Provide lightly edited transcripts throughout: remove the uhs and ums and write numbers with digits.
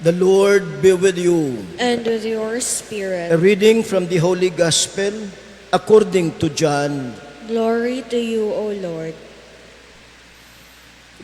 The Lord be with you. And with your A spirit. reading from the Holy Gospel according to John. Glory to you, O Lord.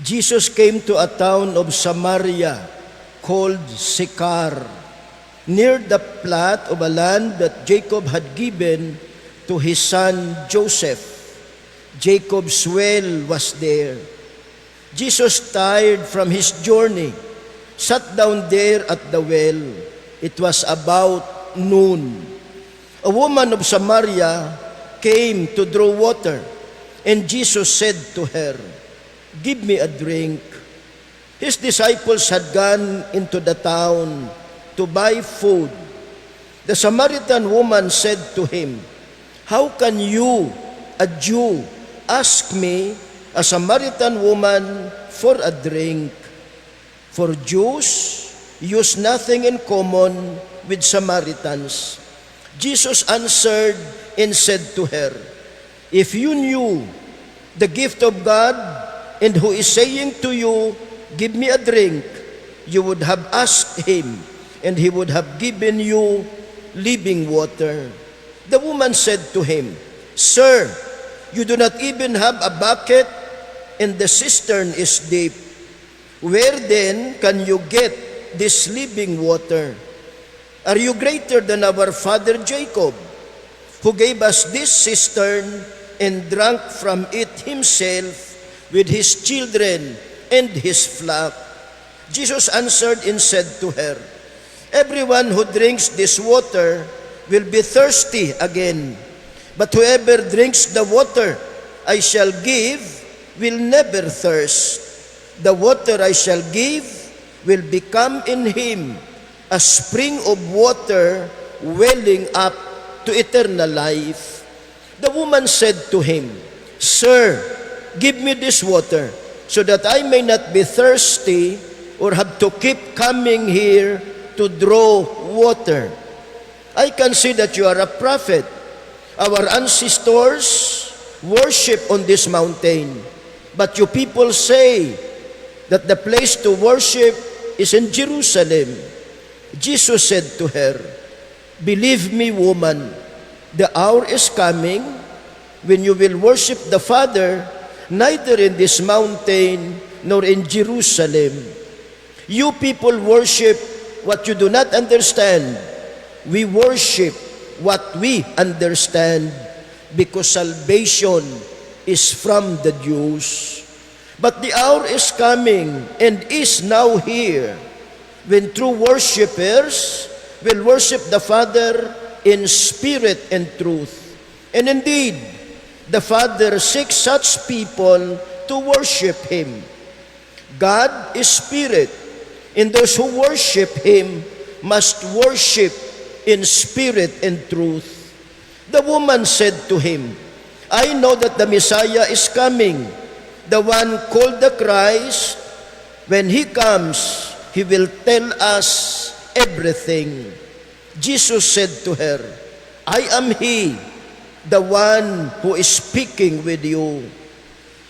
Jesus came to a town of Samaria called Sychar, near the plot of a land that Jacob had given to his son Joseph. Jacob's well was there. Jesus, tired from his journey, sat down there at the well. It was about noon. A woman of Samaria came to draw water, and Jesus said to her, "Give me a drink." His disciples had gone into the town to buy food. The Samaritan woman said to him, "How can you, a Jew, ask me, a Samaritan woman, for a drink?" For Jews use nothing in common with Samaritans. Jesus answered and said to her, "If you knew the gift of God and who is saying to you, 'Give me a drink,' you would have asked him, and he would have given you living water." The woman said to him, "Sir, you do not even have a bucket, and the cistern is deep. Where then can you get this living water? Are you greater than our father Jacob, who gave us this cistern and drank from it himself with his children and his flock?" Jesus answered and said to her, "Everyone who drinks this water will be thirsty again, but whoever drinks the water I shall give will never thirst. The water I shall give will become in him a spring of water welling up to eternal life." The woman said to him, "Sir, give me this water so that I may not be thirsty or have to keep coming here to draw water. I can see that you are a prophet. Our ancestors worship on this mountain, but you people say that the place to worship is in Jerusalem." Jesus said to her, "Believe me, woman, the hour is coming when you will worship the Father neither in this mountain nor in Jerusalem. You people worship what you do not understand. We worship what we understand, because salvation is from the Jews. But the hour is coming and is now here when true worshipers will worship the Father in spirit and truth. And indeed, the Father seeks such people to worship Him. God is spirit, and those who worship Him must worship in spirit and truth." The woman said to him, "I know that the Messiah is coming, the one called the Christ. When he comes, he will tell us everything." Jesus said to her, "I am he, the one who is speaking with you."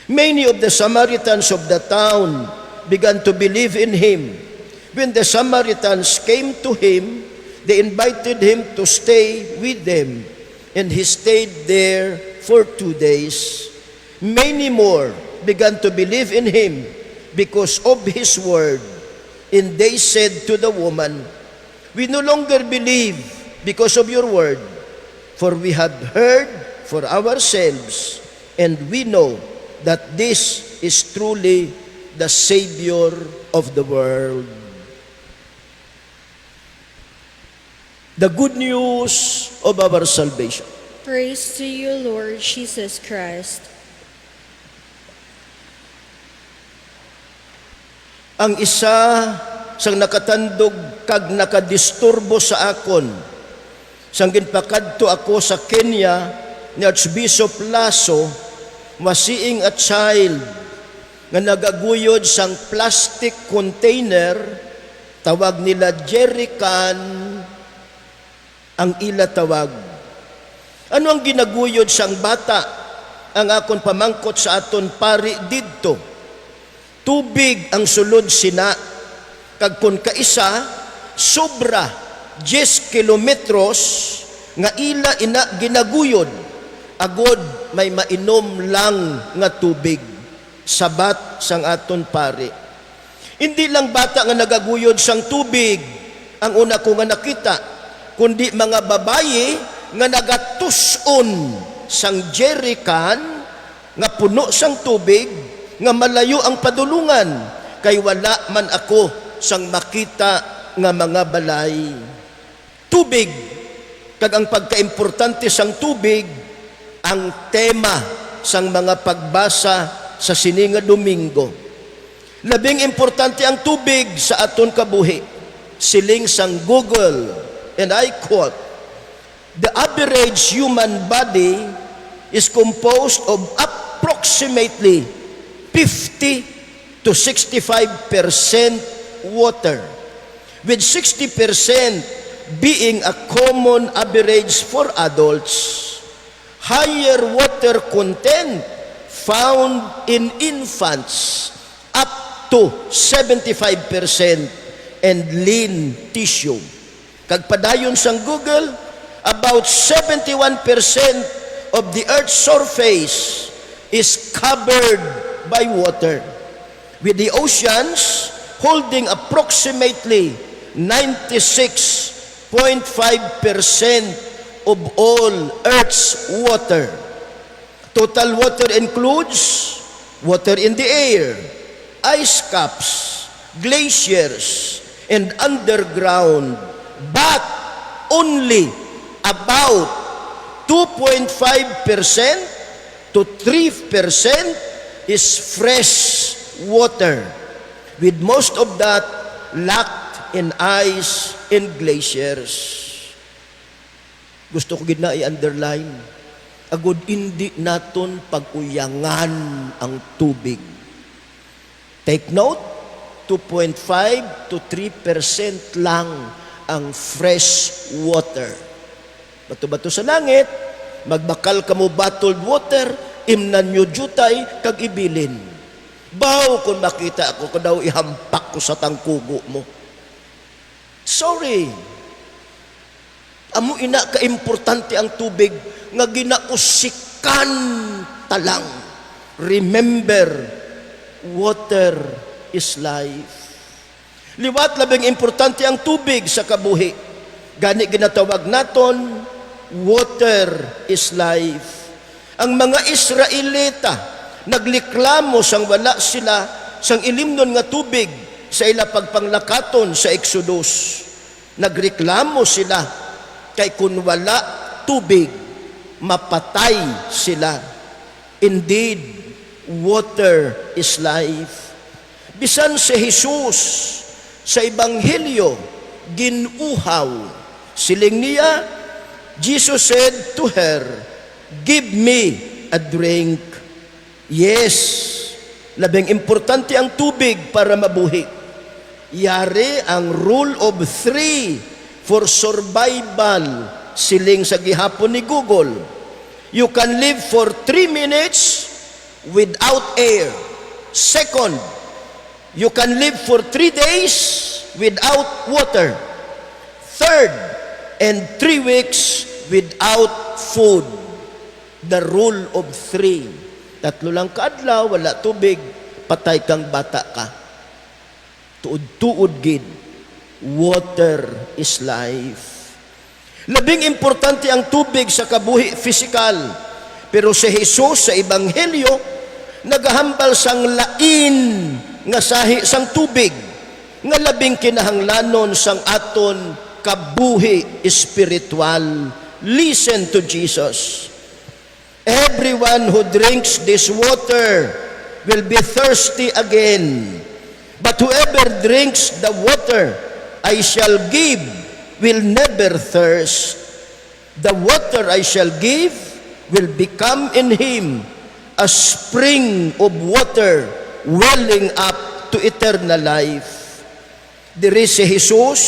Many of the Samaritans of the town began to believe in him. When the Samaritans came to him, they invited him to stay with them, and he stayed there for 2 days. Many more began to believe in him because of his word. And they said to the woman, "We no longer believe because of your word, for we have heard for ourselves, and we know that this is truly the Savior of the world." The good news of our salvation. Praise to you, Lord Jesus Christ. Ang isa sang nakatandog kag nakadisturbo sa akon, sang ginpakadto ako sa Kenya ni Archbishop Lasso, masiing a child nga nagaguyod sang plastic container, tawag nila jerrycan, ang ila tawag. Ano ang ginaguyod sang bata? Ang akon pamangkot sa aton pari didto. Tubig ang sulod sina. Kag kun kaisa, sobra 10 kilometros nga ila ina ginaguyod, agod may mainom lang nga tubig, sabat sang aton pare. Hindi lang bata nga nagaguyod sang tubig ang una ko nga nakita, kundi mga babaye nga nagatuson sang jerrycan nga puno sang tubig nga malayo ang padulungan, kay wala man ako sang makita nga mga balay. Tubig, kag ang pagkaimportante sang tubig, ang tema sang mga pagbasa sa sini nga Domingo. Labing importante ang tubig sa aton kabuhi. Siling sang Google, and I quote, "The average human body is composed of approximately 50 to 65% water, with 60% being a common average for adults. Higher water content found in infants up to 75% and lean tissue." Kag padayon sang Google, about 71% of the earth's surface is covered by water, with the oceans holding approximately 96.5% of all Earth's water. Total water includes water in the air, ice caps, glaciers, and underground, but only about 2.5% to 3% is fresh water, with most of that locked in ice and glaciers. Gusto ko gid na i-underline, agud hindi naton pag-uyangan ang tubig. Take note, 2.5 to 3% lang ang fresh water. Bato-bato sa langit, magbakal ka mo bottled water, imnan nyo jutay, kag ibilin. Baw kung makita ako, kung daw ihampak ko sa tangkugo mo. Sorry. Amo ina ka-importante ang tubig nga ginausikan talang. Remember, water is life. Liwat labing importante ang tubig sa kabuhi. Gani ginatawag naton, water is life. Ang mga Israelita nagliklamo sang wala sila sang ilimnon nga tubig sa ila pagpanglakaton sa Exodus. Nagreklamo sila kay kun wala tubig, mapatay sila. Indeed, water is life. Bisan si Jesus sa Ebanghelyo, ginuhaw. Siling niya, Jesus said to her, "Give me a drink." Yes, labing importante ang tubig para mabuhi. Yari ang rule of 3 for survival, siling sa gihapon ni Google. You can live for 3 minutes without air. Second, you can live for 3 days without water. Third, and 3 weeks without food. The rule of 3. 3 lang kaadlaw, wala tubig, patay kang bata ka. Tuod-tuod gid. Water is life. Labing importante ang tubig sa kabuhi pisikal. Pero si Jesus sa Ebanghelyo, nagahambal sang lain nga sahi sang tubig, nga labing kinahanglanon sang aton kabuhi espiritual. Listen to Jesus. Everyone who drinks this water will be thirsty again. But whoever drinks the water I shall give will never thirst. The water I shall give will become in him a spring of water welling up to eternal life. Diri si Jesus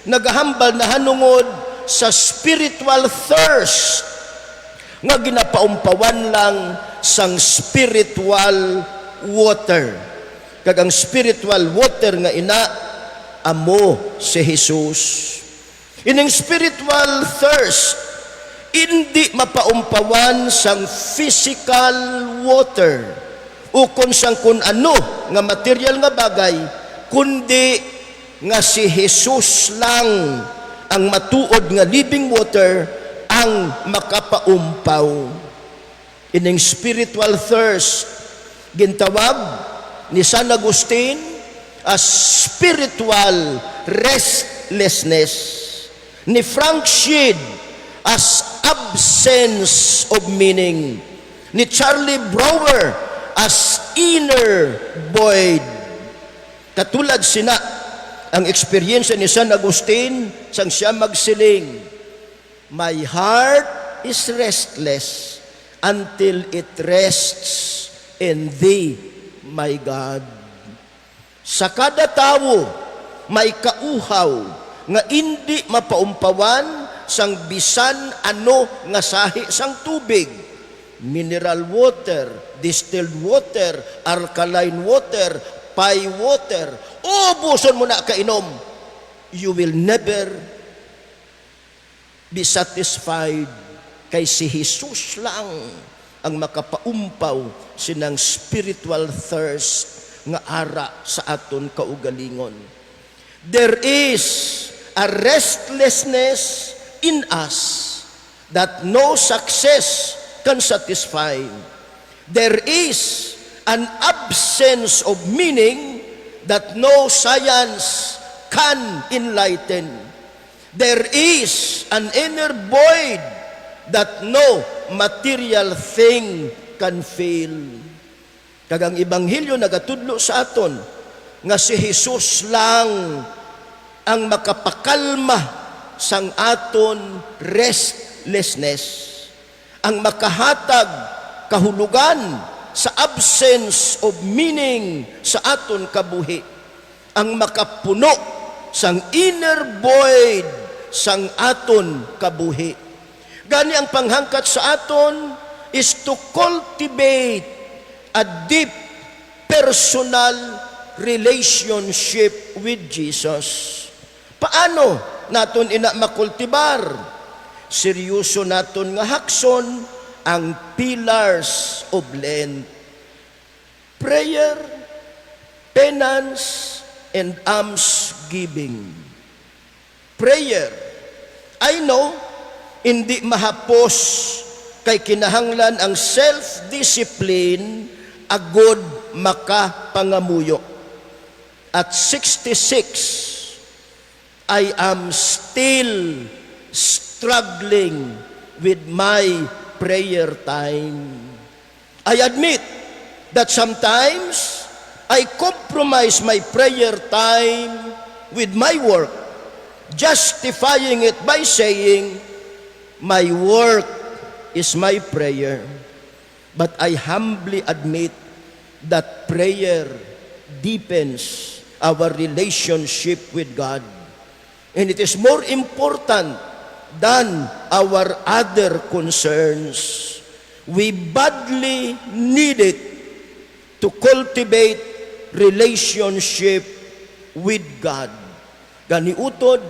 nagahambal na hanungod sa spiritual thirst nga ginapaumpawan lang sang spiritual water. Kag ang spiritual water nga ina amo si Jesus. Ining spiritual thirst, hindi mapaumpawan sang physical water o kung sang kun ano nga material nga bagay, kundi nga si Jesus lang ang matuod nga living water ang makapaumpaw. Ining spiritual thirst gintawag ni San Agustin as spiritual restlessness, ni Frank Sheed as absence of meaning, ni Charlie Brouwer as inner void. Katulad sina ang experience ni San Agustin sang siya magsiling, "My heart is restless until it rests in Thee, my God." Sa kada tawo may kauhaw nga hindi mapaumpawan sang bisan ano nga sahi sang tubig. Mineral water, distilled water, alkaline water, pie water. Ubuson mo na kainom. You will never be satisfied. Kay si Jesus lang ang makapaumpaw sinang spiritual thirst nga ara sa aton kaugalingon. There is a restlessness in us that no success can satisfy. There is an absence of meaning that no science can enlighten. There is an inner void that no material thing can fill. Kagang Ebanghelyo nagatudlo sa aton nga si Jesus lang ang makapakalma sang aton restlessness, ang makahatag kahulugan sa absence of meaning sa aton kabuhi, ang makapuno sang inner void sang aton kabuhi. Gani ang panghangkat sa aton is to cultivate a deep personal relationship with Jesus. Paano naton ina makultibar? Seryoso naton nga hakson ang pillars of Lent: prayer, penance, and almsgiving. Prayer, I know, hindi mahapos kay kinahanglan ang self-discipline agod makapangamuyo. At 66, I am still struggling with my prayer time. I admit that sometimes I compromise my prayer time with my work, justifying it by saying, my work is my prayer. But I humbly admit that prayer deepens our relationship with God. And it is more important than our other concerns. We badly need it to cultivate relationship with God. Ganiutod,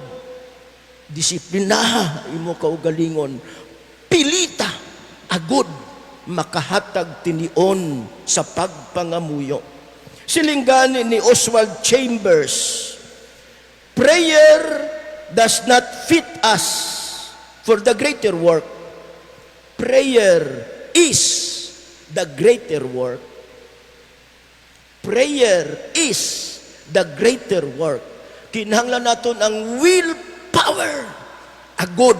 disiplinaha imo kaugalingon, pilita agud makahatag tinion sa pagpangamuyo. Silinggani ni Oswald Chambers, prayer does not fit us for the greater work. Prayer is the greater work. Prayer is the greater work. Kinahanglan naton ang willpower agud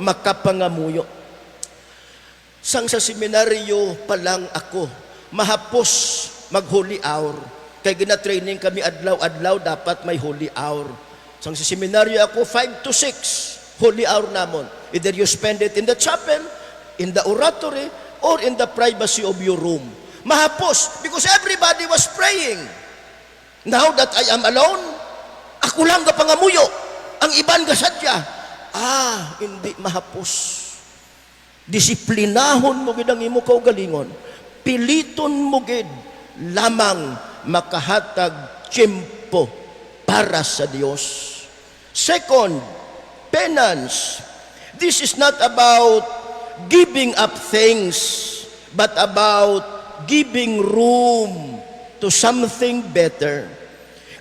makapangamuyo. Sang sa seminaryo pa lang ako, mahapos mag-holy hour. Kaya gina-training kami adlaw-adlaw, dapat may holy hour. Sang sa seminaryo ako, 5 to 6, holy hour namon. Either you spend it in the chapel, in the oratory, or in the privacy of your room. Mahapos, because everybody was praying. Now that I am alone, ako lang kapangamuyo. Ang iban kasadya, hindi mahapos. Disiplinahon mo gid ang imo kaugalingon. Piliton mo gid lamang makahatag tiyempo para sa Diyos. Second, penance. This is not about giving up things, but about giving room to something better.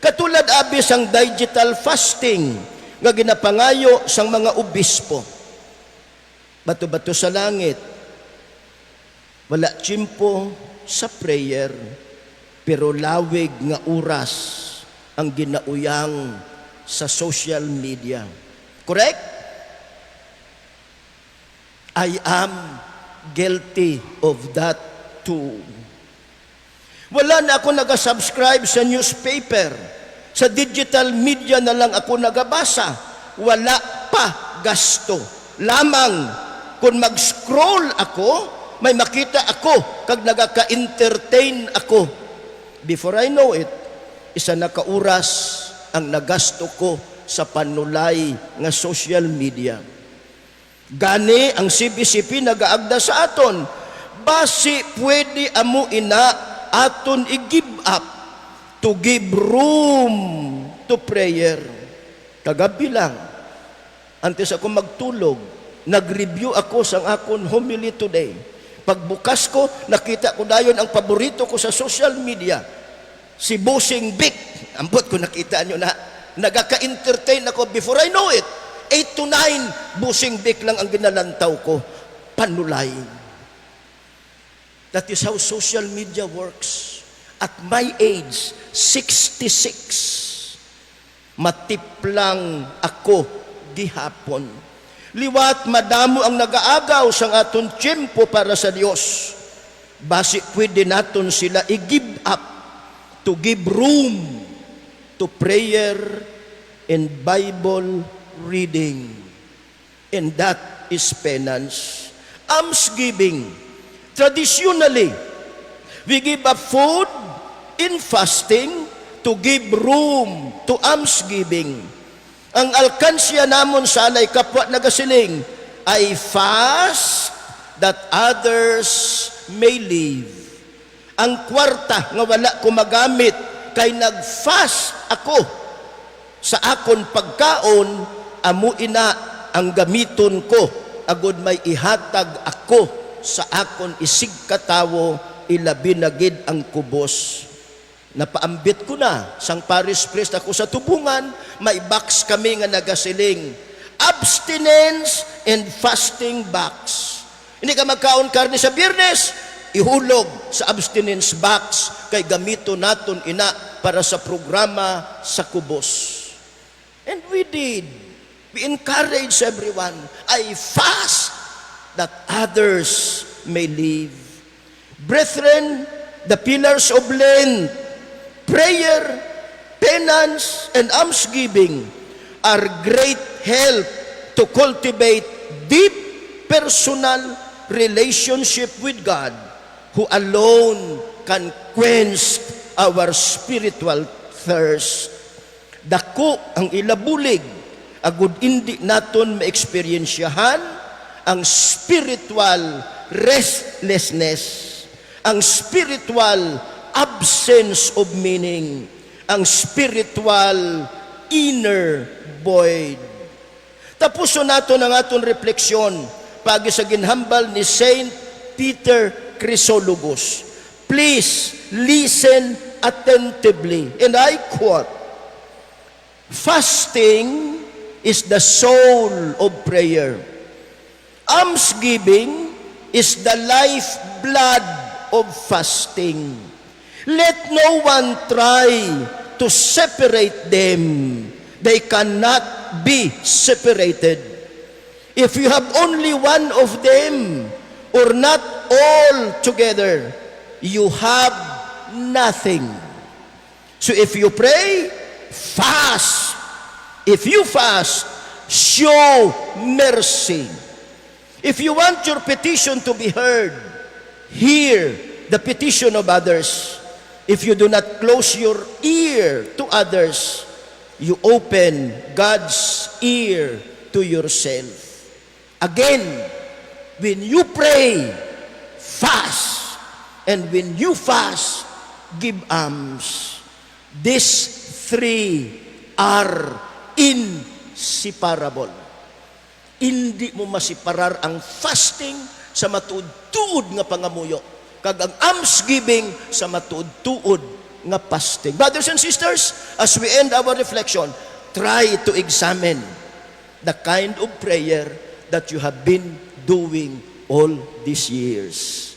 Katulad abis ang digital fasting nga ginapangayo sang mga obispo. Bato-bato sa langit. Wala tiyempo sa prayer, pero lawig nga oras ang ginauyang sa social media. Correct? I am guilty of that too. Wala na ako nagasubscribe sa newspaper. Sa digital media na lang ako nagabasa. Wala pa gasto. Lamang kung mag-scroll ako, may makita ako kag nagaka-entertain ako. Before I know it, isa na kauras ang nagasto ko sa panulay nga social media. Gani ang CBCP nagaagda sa aton. Basi pwede amo ina aton i-give up to give room to prayer. Kagabi lang, antes ako magtulog, nag-review ako sa akong homily today. Pagbukas ko, nakita ko dayon ang paborito ko sa social media, si Bossing Vic. Ambot ko nakita nyo na, nagaka-entertain ako. Before I know it, 8 to 9, Bossing Vic lang ang ginalantaw ko. Panulay. That is how social media works. At my age, 66, matiplang ako gihapon. Liwat madamo ang nagaagaw sang aton tiyempo para sa Dios. Basi pwede naton sila i-give up to give room to prayer and Bible reading. And that is penance. Almsgiving. Traditionally, we give up food in fasting to give room to almsgiving. Ang alkansya namon sa alay kapwa nagasiling ay fast that others may live. Ang kwarta nga wala ko magamit kay nag-fast ako sa akon pagkaon, amo ina ang gamiton ko agud may ihatag ako sa akon isig katawo, ilabi na gid ang kubos. Napaambit ko na sang parish priest ako sa tubungan, may box kami nga nagasiling abstinence and fasting box. Hindi ka magkaon karne sa Biyernes, ihulog sa abstinence box kay gamito naton ina para sa programa sa kubos. And we did. We encourage everyone. I fast that others may live. Brethren, the pillars of Lent, prayer, penance, and almsgiving are great help to cultivate deep personal relationship with God, who alone can quench our spiritual thirst. Dako ang ilabulig, agud indi naton ma-experiensyahan ang spiritual restlessness, ang spiritual absence of meaning, ang spiritual inner void. Tapuso nato ang aton refleksyon pagi sa ginhambal ni Saint Peter Chrysologus. Please listen attentively, and I quote, "Fasting is the soul of prayer. Almsgiving is the lifeblood of fasting. Let no one try to separate them. They cannot be separated. If you have only one of them, or not all together, you have nothing. So if you pray, fast. If you fast, show mercy. If you want your petition to be heard, hear the petition of others. If you do not close your ear to others, you open God's ear to yourself. Again, when you pray, fast. And when you fast, give alms. These three are inseparable. Hindi mo masiparar ang fasting sa matuod-tuod nga pangamuyo, kag ang almsgiving sa matuod-tuod nga fasting. Brothers and sisters, as we end our reflection, try to examine the kind of prayer that you have been doing all these years.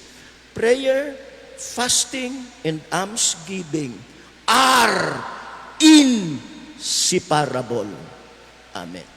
Prayer, fasting, and almsgiving are inseparable. Amen.